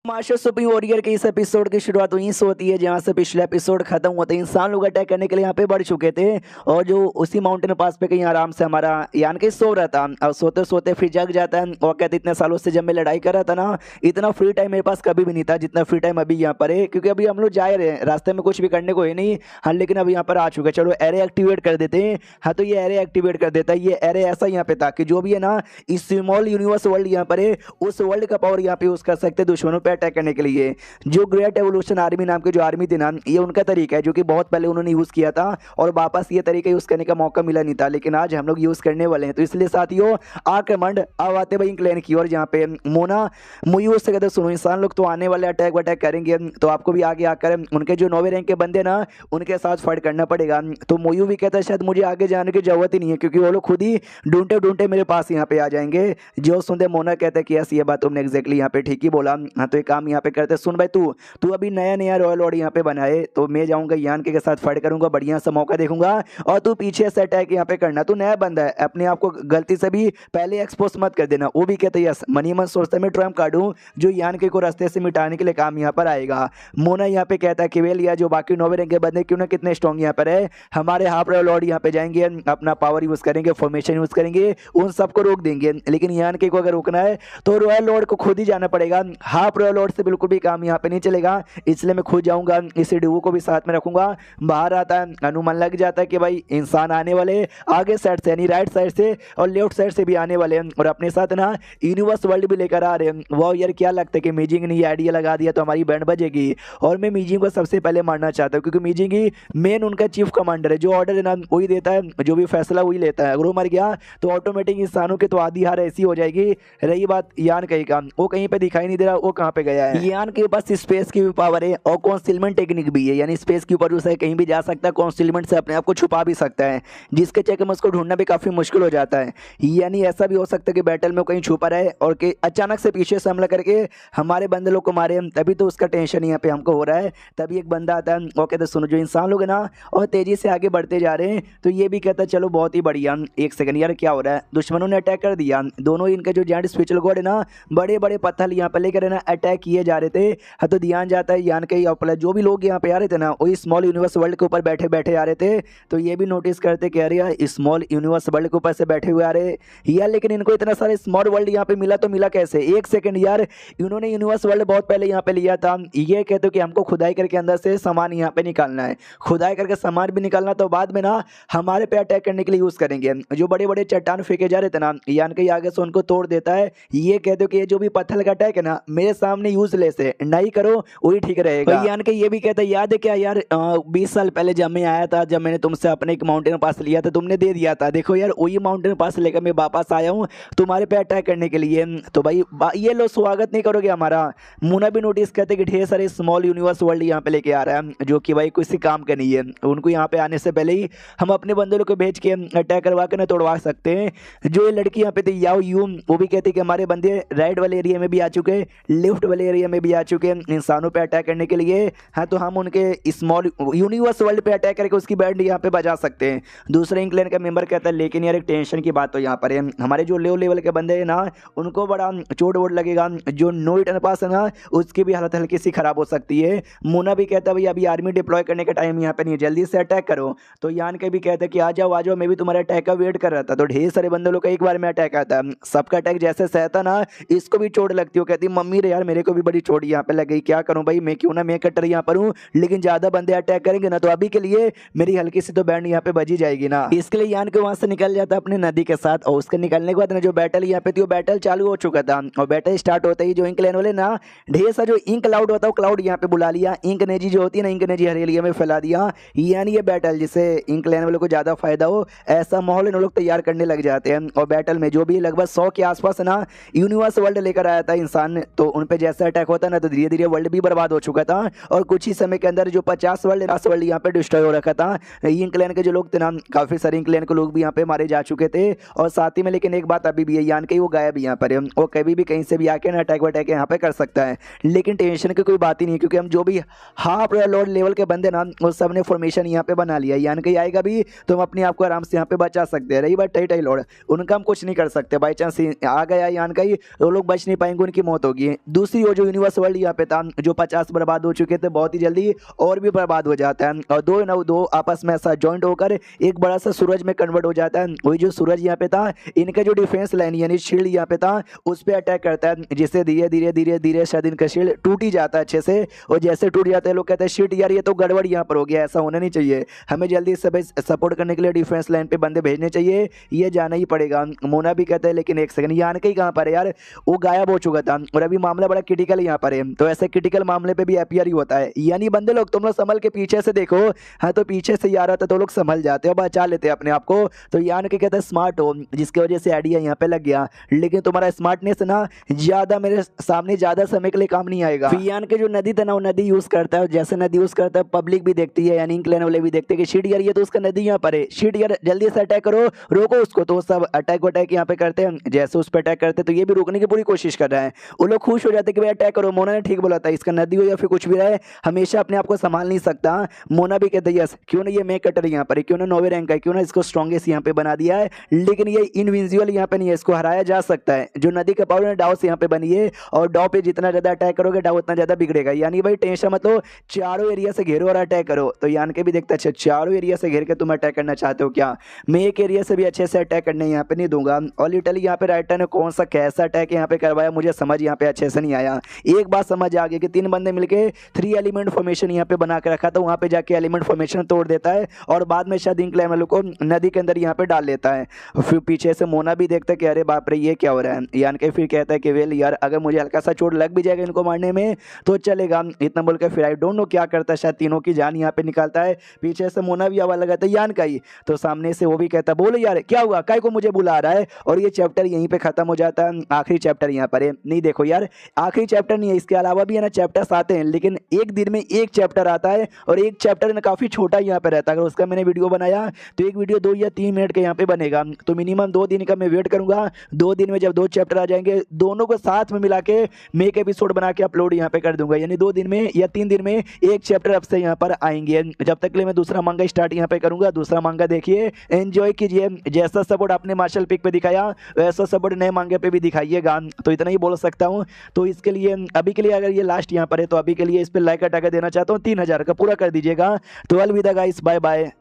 Master supreme warrior के इस episode की शुरुआत वहीं से होती है जहां से पिछले एपिसोड खत्म हुआ था। इंसान लोग अटैक करने के लिए यहाँ पे बढ़ चुके थे और जो उसी माउंटेन पास पे कहीं आराम से हमारा यान के सो रहा था। अब सोते सोते फिर जग जाता है और कहते इतने सालों से जब मैं लड़ाई कर रहा था ना, इतना फ्री टाइम मेरे पास कभी भी नहीं था जितना फ्री टाइम अभी यहाँ पर है, क्योंकि अभी हम लोग जा रहे हैं, रास्ते में कुछ भी करने को है नहीं। हाँ, लेकिन अब यहाँ पर आ चुके, चलो एरे एक्टिवेट कर देते हैं। हाँ, तो ये एरे एक्टिवेट कर देता है। ये एरे ऐसा यहाँ पे था कि जो भी है ना इस स्मॉल यूनिवर्स वर्ल्ड यहाँ पर है, उस वर्ल्ड का पावर यहाँ पे यूज कर सकते हैं दुश्मनों पर अटैक करने के लिए। जो ग्रेट एवोल्यूशन आर्मी नाम की जो आर्मी थी ना, ये उनका तरीका है जो कि बहुत पहले उन्होंने यूज किया था और वापस ये तरीका यूज करने का मौका मिला नहीं था, लेकिन आज हम लोग यूज करने वाले हैं। तो इसलिए साथियों आक्रमण अब आते भाई इंक्लैन की ओर, जहाँ पे मोना मुयू से कहते सुनो इंसान लोग तो आने वाले अटैक वटैक करेंगे, तो आपको भी आगे आकर उनके जो 9वें रैंक के बंदे ना उनके साथ फाइट करना पड़ेगा। तो मुयू भी कहता है शायद मुझे आगे जाने की जरूरत ही नहीं है, क्योंकि वो लोग खुद ही ढूंढते ढूंढते मेरे पास यहाँ पे आ जाएंगे। जो सुनते मोना कहता है कि यस ये बात तुमने एग्जैक्टली यहाँ पे ठीक ही बोला। हाँ, तो एक काम यहाँ पे करते, सुन भाई तू तू अभी नया नया रॉयल लॉर्ड यहाँ पे बना है, तो मैं जाऊंगा यान के साथ फाइट करूंगा, बढ़िया सा मौका देखूंगा और तू पीछे से अटैक यहाँ पे करना। तू नया बंदा है, अपने आप को गलती से भी पहले एक्सपोज मत कर देना। वो भी कहते यस मनी मन सोचता मैं ट्रम्प काटूं जो यान के को रास्ते से मिटाने के लिए काम यहाँ पर आएगा। मोना यहाँ पे कहता है कि वेल या जो बाकी 9वें रैंक के बंदे क्यों ना कितने स्ट्रॉन्ग यहाँ पर है, हमारे हाफ रॉयल लॉर्ड यहाँ पे जाएंगे, अपना पावर यूज करेंगे, फॉर्मेशन यूज करेंगे, उन सबको रोक देंगे। लेकिन यान के को अगर रोकना है तो रॉयल लॉर्ड को खुद ही जाना पड़ेगा, हाफ रॉयल लॉर्ड से बिल्कुल भी काम यहाँ पे नहीं चलेगा। इसलिए मैं खुद जाऊंगा, इस डीवो को भी साथ में रखूंगा। बाहर आता है, अनुमान लग जाता है कि भाई इंसान आने वाले आगे साइड से यानी राइट साइड से और लेफ्ट साइड से भी आने वाले हैं और अपने साथ ना यूनिवर्स वर्ल्ड भी लेकर आ रहे हैं। वो यार क्या लगता है कि मीजिंग ने ये आइडिया लगा दिया तो हमारी बैंड बजेगी और मैं मीजिंग को सबसे पहले मारना चाहता हूँ, क्योंकि मीजिंग ही मेन उनका चीफ कमांडर है, जो ऑर्डर है ना वही देता है, जो भी फैसला वही लेता है। अगर वो मर गया तो ऑटोमेटिक इंसानों की तो आधी हार ऐसी हो जाएगी। रही बात यान कहीं का, वो कहीं पे दिखाई नहीं दे रहा, वो कहाँ पे गया है। यान के पास स्पेस की भी पावर है और कॉन्सिलमेंट टेक्निक भी है, यानी स्पेस के ऊपर उसे कहीं भी जा सकता है, कॉन्सिलमेंट से अपने आप को छुपा भी सकता है, जिसके चक्कर में उसको ढूंढना भी काफी मुश्किल हो जाता है। यानी ऐसा भी हो सकता है कि बैटल में कहीं छुपा रहे और कि अचानक से पीछे से हमला करके हमारे बंदे लोग को मारे, तभी तो उसका टेंशन यहाँ पे हमको हो रहा है। तभी एक बंदा आता है वो कहता है सुनो जो इंसान लोग है ना और तेजी से आगे बढ़ते जा रहे हैं, तो ये भी कहता है चलो बहुत ही बढ़िया। एक सेकंड यार क्या हो रहा है, दुश्मनों ने अटैक कर दिया, दोनों इनके जो जायंट स्पिरिचुअल गॉड है ना बड़े बड़े पत्थर यहाँ पे लेकर है ना अटैक किए जा रहे थे। हाँ, तो ध्यान जाता है यान के जो भी लोग यहाँ पे आ रहे थे ना वही स्मॉल यूनिवर्स वर्ल्ड के ऊपर बैठे बैठे आ रहे थे, तो ये भी नोटिस करते कि अरे यार स्मॉल यूनिवर्स वर्ल्ड के ऊपर से बैठे हुए आ रहे यार, लेकिन इनको इतना सारे स्मॉल वर्ल्ड यहाँ पे मिला तो मिला कैसे। एक सेकंड यार, इन्होंने यूनिवर्स वर्ल्ड बहुत पहले यहाँ पे लिया था, ये कहते हो कि हमको खुदाई करके अंदर से सामान यहाँ पे निकालना है, खुदाई करके सामान भी निकालना तो बाद में ना हमारे पे अटैक करने के लिए यूज करेंगे। जो बड़े बड़े चट्टान फेंके जा रहे थे ना यान के आगे से उनको तोड़ देता है। ये कहते हो कि ये जो भी पत्थर का अटैक है ना मेरे सामने यूजलेस है, नहीं करो वही ठीक रहेगा। यान के ये भी कहता है याद है क्या यार 20 साल पहले जब मैं आया था, जब मैंने तुमसे अपने एक माउंटेन पास लिया था, तुमने दे दिया था, देखो यार वही माउंटेन पास लेकर मैं वापस आया हूँ तुम्हारे पे अटैक करने के लिए। तो भाई ये लोग स्वागत नहीं करोगे हमारा। मुना भी नोटिस करते कि ढेर सारे स्मॉल यूनिवर्स वर्ल्ड यहाँ पे लेके आ रहा है, जो कि भाई किसी काम का नहीं है। उनको यहाँ पे आने से पहले ही हम अपने बंदरों को भेज के अटैक करवा के ना तोड़वा सकते हैं। जो ये लड़की यहाँ पे थी याओ यू, वो भी कहती कि हमारे बंदे राइट वाले एरिया में भी आ चुके, लेफ्ट वाले एरिया में भी आ चुके इंसानों पे अटैक करने के लिए। हाँ, तो हम उनके स्मॉल यूनिवर्स वर्ल्ड पे अटैक करके उसकी बैंड यहाँ पे बजा सकते हैं। दूसरे इंक्लैन का मेंबर कहता है लेकिन यार एक टेंशन की बात तो यहाँ पर है, हमारे जो लो लेवल के बंदे हैं ना उनको बड़ा चोट वोट लगेगा, जो नो रिटर्न पास है ना उसकी भी हालत हल्की सी खराब हो सकती है। मुना भी कहता है भाई अभी आर्मी डिप्लॉय करने का टाइम यहाँ पे नहीं है, जल्दी से अटैक करो। तो यान के भी कहता है कि आ जाओ मैं भी तुम्हारे अटैक का वेट कर रहा था। तो ढेर सारे बंदे लोग का एक बार में अटैक आता है, सबका अटैक जैसे सहता ना इसको भी चोट लगती हो, कहती मम्मी रे यार मेरे को भी बड़ी चोट यहाँ पे लग गई, क्या करूँ भाई, मैं क्यों ना मैं कट्टर यहाँ पर हूँ, लेकिन ज्यादा बंदे अटैक करेंगे ना तो अभी के लिए मेरी हल्की सी तो बैंड यहाँ पे बजी जाएगी ना। इसके लिए यान के वहां से निकल जाता अपने नदी के साथ और उसके निकलने के बाद ना जो बैटल यहाँ पे थी वो बैटल चालू हो चुका था। और बैटल स्टार्ट होता ही जो इंक लेन वाले ना ढेर सा जो इंक क्लाउड होता है क्लाउड यहाँ पे बुला लिया, इंक नेजी जो होती है ना इंक नेजी हर एरिया में फैला दिया। यानी ये बैटल जिससे इंक लेन वालों को ज्यादा फायदा हो ऐसा माहौल इन लोग तैयार करने लग जाते हैं। और बैटल में जो भी लगभग 100 के आसपास ना यूनिवर्स वर्ल्ड लेकर आया था इंसान, तो उन पे जैसे अटैक होता ना तो धीरे धीरे वर्ल्ड भी बर्बाद हो चुका था और कुछ ही समय के अंदर जो 50 वर्ल्ड यहाँ पे डिस्ट्रॉय हो रखा था। इंक लेन के जो लोग थे ना काफी सारे इंक लेन के लोग भी यहाँ पे मारे जा चुके थे। और साथ ही में लेकिन एक बात अभी भी है, यान के वो गायब यहाँ पर है, वो कभी भी कहीं से भी आके ना अटैक वटैक यहाँ पे कर सकता है। लेकिन टेंशन की कोई बात ही नहीं, क्योंकि हम जो भी हाफ लॉर्ड लेवल के बंदे ना उस सब ने फॉर्मेशन यहाँ पे बना लिया। यान के आएगा भी तो हम अपने आप को आराम से यहाँ पे बचा सकते हैं। रही बात टाई लॉर्ड, उनका हम कुछ नहीं कर सकते, बाई चांस आ गया यान का ही वो लोग बच नहीं पाएंगे, उनकी मौत होगी। दूसरी दूसरी ओर जो यूनिवर्स वर्ल्ड यहाँ पे था, जो 50 बर्बाद हो चुके थे बहुत ही जल्दी और भी बर्बाद हो जाता है, और दो आपस में ऐसा जॉइंट होकर एक बड़ा सा सूरज में कन्वर्ट हो जाता है। वही जो सूरज यहाँ पे था, इनका जो डिफेंस लाइन यानी शील्ड यहाँ पे था उस पे अटैक करता है, जिससे धीरे धीरे धीरे धीरे शायद इनका शील्ड टूट ही जाता है अच्छे से। और जैसे टूट जाता है लोग कहते हैं शिट यार ये तो गड़बड़ यहाँ पर हो गया, ऐसा होना नहीं चाहिए, हमें जल्दी से सपोर्ट करने के लिए डिफेंस लाइन पे बंदे भेजने चाहिए, ये जाना ही पड़ेगा। मोना भी कहता है लेकिन एक सेकंड यान कहीं कहाँ पर है यार, वो गायब हो चुका था और अभी मामला बड़ा क्रिटिकल यहाँ पर है। तो ऐसे क्रिटिकल मामले पे भी एपीआर ही होता है, यानी बंदे लोग तुम लोग संभल के पीछे से देखो। हाँ तो पीछे से यार आता तो लोग संभल जाते हो, बचा लेते हैं अपने आप को। तो यान के कहते हैं स्मार्ट हो, जिसकी वजह से आइडिया यहाँ पे लग गया, लेकिन तुम्हारा स्मार्टनेस ना ज्यादा मेरे सामने ज्यादा समय के लिए काम नहीं आएगा। फिर यान के जो नदी था ना वो नदी यूज करता है, जैसे नदी यूज करता है पब्लिक भी देखती है, यानी इंक्लेन वाले भी देखते हैं कि शिट यार ये तो उसका नदी यहाँ पर है, शिट यार जल्दी से अटैक करो, रोको उसको। तो सब अटैक यहाँ पे करते हैं, जैसे उस पर अटैक करते हैं तो ये भी रोकने की पूरी कोशिश कर रहा है। वो लोग खुश हो जाते हैं कि भाई अटैक करो, मोना ने ठीक बोला था, इसका नदी हो या फिर कुछ भी रहे हमेशा अपने आप को संभाल नहीं सकता। मोना भी कहते हैं यस क्यों ना ये मैं कटर यहाँ पर है, क्यों ना 9वें रैंक का है, क्यों ना इसको स्ट्रॉन्गेस्ट यहाँ पे बना दिया है, लेकिन ये इनविजिबल यहाँ पे नहीं है, इसको हराया जा सकता है। जो नदी का पावर है डाव से यहाँ पे बनी है, और डाव पे जितना ज्यादा अटैक करोगे डाव उतना ज्यादा बिगड़ेगा। यानी भाई टेंशन मतलब चारों एरिया से घेरो और अटैक करो। तो यान के भी देखता अच्छा चारों एरिया से घेर के तुम अटैक करना चाहते हो क्या, मैं एक एरिया से भी अच्छे से अटैक करने यहाँ पे नहीं दूंगा। और लिटरली यहाँ पे राइटर ने कौन सा कैसा अटैक यहाँ पे करवाया मुझे समझ यहाँ पे अच्छे से नहीं आया। एक बात समझ आ गई कि 3 बंदे मिलके 3 एलिमेंट फॉर्मेशन यहाँ पे बना के रखा था, वहाँ पे जाके एलिमेंट फॉर्मेशन तोड़ देता है और बाद में शायद इंक्लाइन वालों को नदी के अंदर यहाँ पे डाल लेता है। फिर पीछे से मोना भी देखता है कि अरे बाप रे ये क्या हो रहा है। यान के फिर कहता है कि वेल यार अगर मुझे हल्का सा चोट लग भी जाएगा इनको मारने में तो चलेगा, इतना बोल के फिर आई डोंट नो क्या करता है, शायद तीनों की जान यहाँ पे निकालता है। पीछे से मोना भी आवाज लगाता है यान का ही, तो सामने से वो भी कहता है बोलो यार क्या हुआ, काय को मुझे बुला रहा है। और ये चैप्टर यहीं पे खत्म हो जाता है, आखिरी चैप्टर यहाँ पर है। नहीं देखो यार आखिरी चैप्टर नहीं है, इसके अलावा भी है ना चैप्टर्स आते हैं, लेकिन एक दिन में एक चैप्टर आता है और एक चैप्टर ना काफी छोटा यहाँ पे रहता है। अगर उसका मैंने वीडियो बनाया तो एक वीडियो 2 या 3 मिनट के यहाँ पे बनेगा, तो मिनिमम 2 दिन का मैं वेट करूंगा। 2 दिन में जब 2 चैप्टर आ जाएंगे दोनों को साथ में मिला के मैं एक एपिसोड बना के अपलोड यहाँ पे कर दूंगा, यानी 2 दिन में या 3 दिन में एक चैप्टर अब से यहाँ पर आएंगे। जब तक के लिए मैं दूसरा मांगा स्टार्ट यहाँ पे करूंगा। दूसरा मांगा देखिए एंजॉय कीजिए, जैसा सपोर्ट आपने मार्शल पिक पे दिखाया वैसा सपोर्ट नए मांगे पे भी दिखाइएगा, तो इतना ही बोल सकता हूँ। तो इसके लिए अभी के लिए अगर ये लास्ट यहाँ पर है तो अभी के लिए इस पर लाइक हटा के देना चाहता हूँ 3000 का पूरा कर दीजिएगा। तो अलविदा गाइस, बाय बाय।